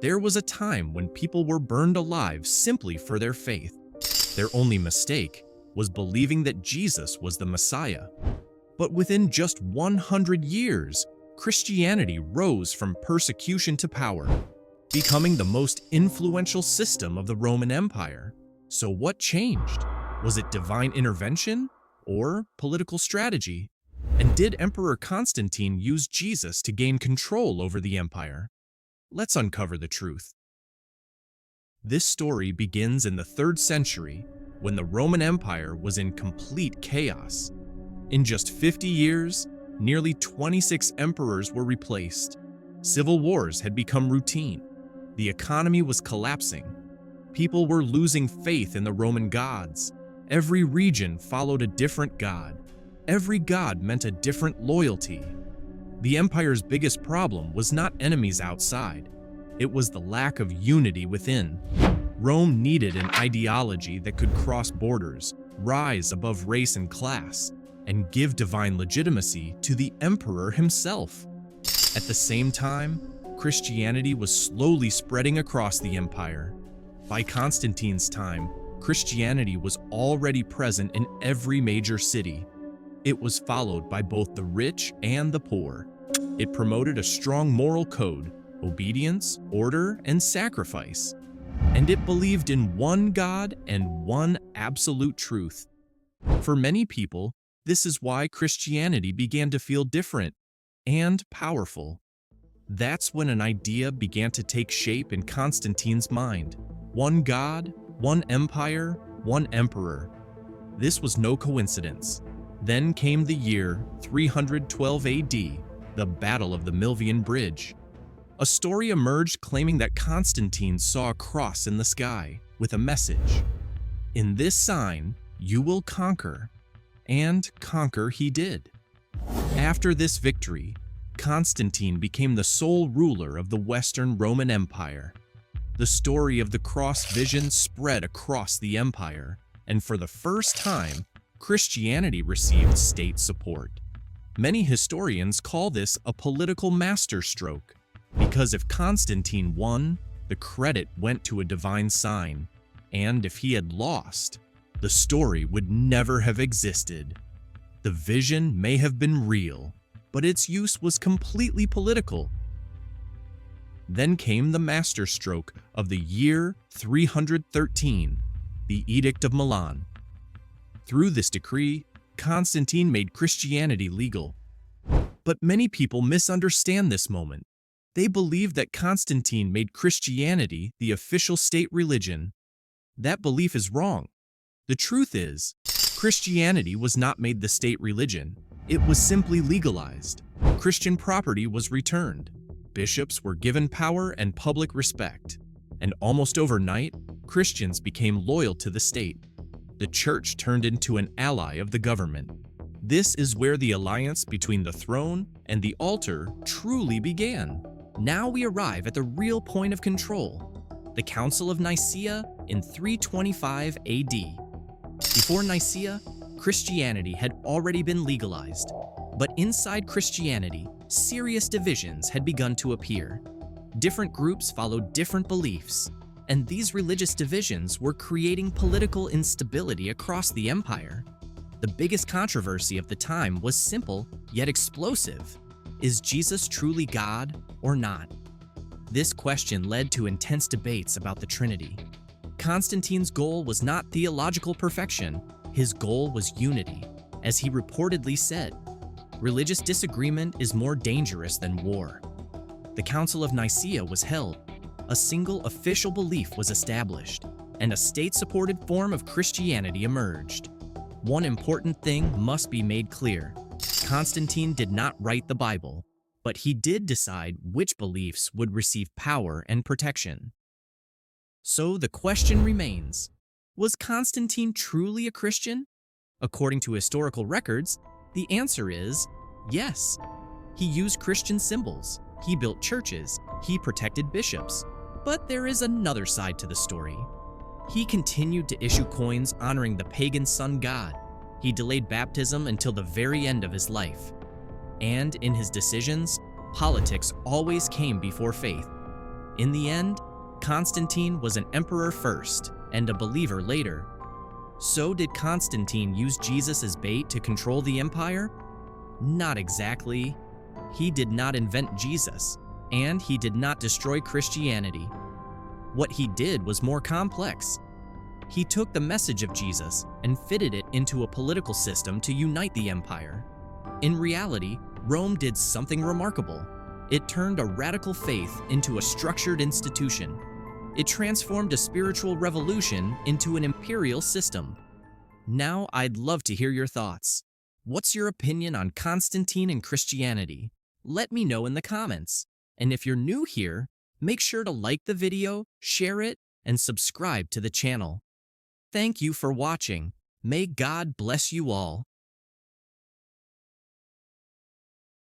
There was a time when people were burned alive simply for their faith. Their only mistake was believing that Jesus was the Messiah. But within just 100 years, Christianity rose from persecution to power, becoming the most influential system of the Roman Empire. So what changed? Was it divine intervention or political strategy? And did Emperor Constantine use Jesus to gain control over the empire? Let's uncover the truth. This story begins in the 3rd century, when the Roman Empire was in complete chaos. In just 50 years, nearly 26 emperors were replaced. Civil wars had become routine. The economy was collapsing. People were losing faith in the Roman gods. Every region followed a different god. Every god meant a different loyalty. The empire's biggest problem was not enemies outside. It was the lack of unity within. Rome needed an ideology that could cross borders, rise above race and class, and give divine legitimacy to the emperor himself. At the same time, Christianity was slowly spreading across the empire. By Constantine's time, Christianity was already present in every major city. It was followed by both the rich and the poor. It promoted a strong moral code, obedience, order, and sacrifice. And it believed in one God and one absolute truth. For many people, this is why Christianity began to feel different and powerful. That's when an idea began to take shape in Constantine's mind. One God, one empire, one emperor. This was no coincidence. Then came the year 312 AD, the Battle of the Milvian Bridge. A story emerged claiming that Constantine saw a cross in the sky with a message. In this sign, you will conquer. And conquer he did. After this victory, Constantine became the sole ruler of the Western Roman Empire. The story of the cross vision spread across the empire, and for the first time, Christianity received state support. Many historians call this a political masterstroke, because if Constantine won, the credit went to a divine sign, and if he had lost, the story would never have existed. The vision may have been real, but its use was completely political. Then came the masterstroke of the year 313, the Edict of Milan. Through this decree, Constantine made Christianity legal. But many people misunderstand this moment. They believe that Constantine made Christianity the official state religion. That belief is wrong. The truth is, Christianity was not made the state religion. It was simply legalized. Christian property was returned. Bishops were given power and public respect. And almost overnight, Christians became loyal to the state. The church turned into an ally of the government. This is where the alliance between the throne and the altar truly began. Now we arrive at the real point of control, the Council of Nicaea in 325 AD. Before Nicaea, Christianity had already been legalized, but inside Christianity, serious divisions had begun to appear. Different groups followed different beliefs, and these religious divisions were creating political instability across the empire. The biggest controversy of the time was simple yet explosive. Is Jesus truly God or not? This question led to intense debates about the Trinity. Constantine's goal was not theological perfection. His goal was unity. As he reportedly said, religious disagreement is more dangerous than war. The Council of Nicaea was held. A single official belief was established, and a state-supported form of Christianity emerged. One important thing must be made clear. Constantine did not write the Bible, but he did decide which beliefs would receive power and protection. So the question remains, was Constantine truly a Christian? According to historical records, the answer is yes. He used Christian symbols, he built churches, he protected bishops. But there is another side to the story. He continued to issue coins honoring the pagan sun god. He delayed baptism until the very end of his life. And in his decisions, politics always came before faith. In the end, Constantine was an emperor first and a believer later. So did Constantine use Jesus as bait to control the empire? Not exactly. He did not invent Jesus, and he did not destroy Christianity. What he did was more complex. He took the message of Jesus and fitted it into a political system to unite the empire. In reality, Rome did something remarkable. It turned a radical faith into a structured institution. It transformed a spiritual revolution into an imperial system. Now I'd love to hear your thoughts. What's your opinion on Constantine and Christianity? Let me know in the comments. And if you're new here, make sure to like the video, share it, and subscribe to the channel. Thank you for watching. May God bless you all.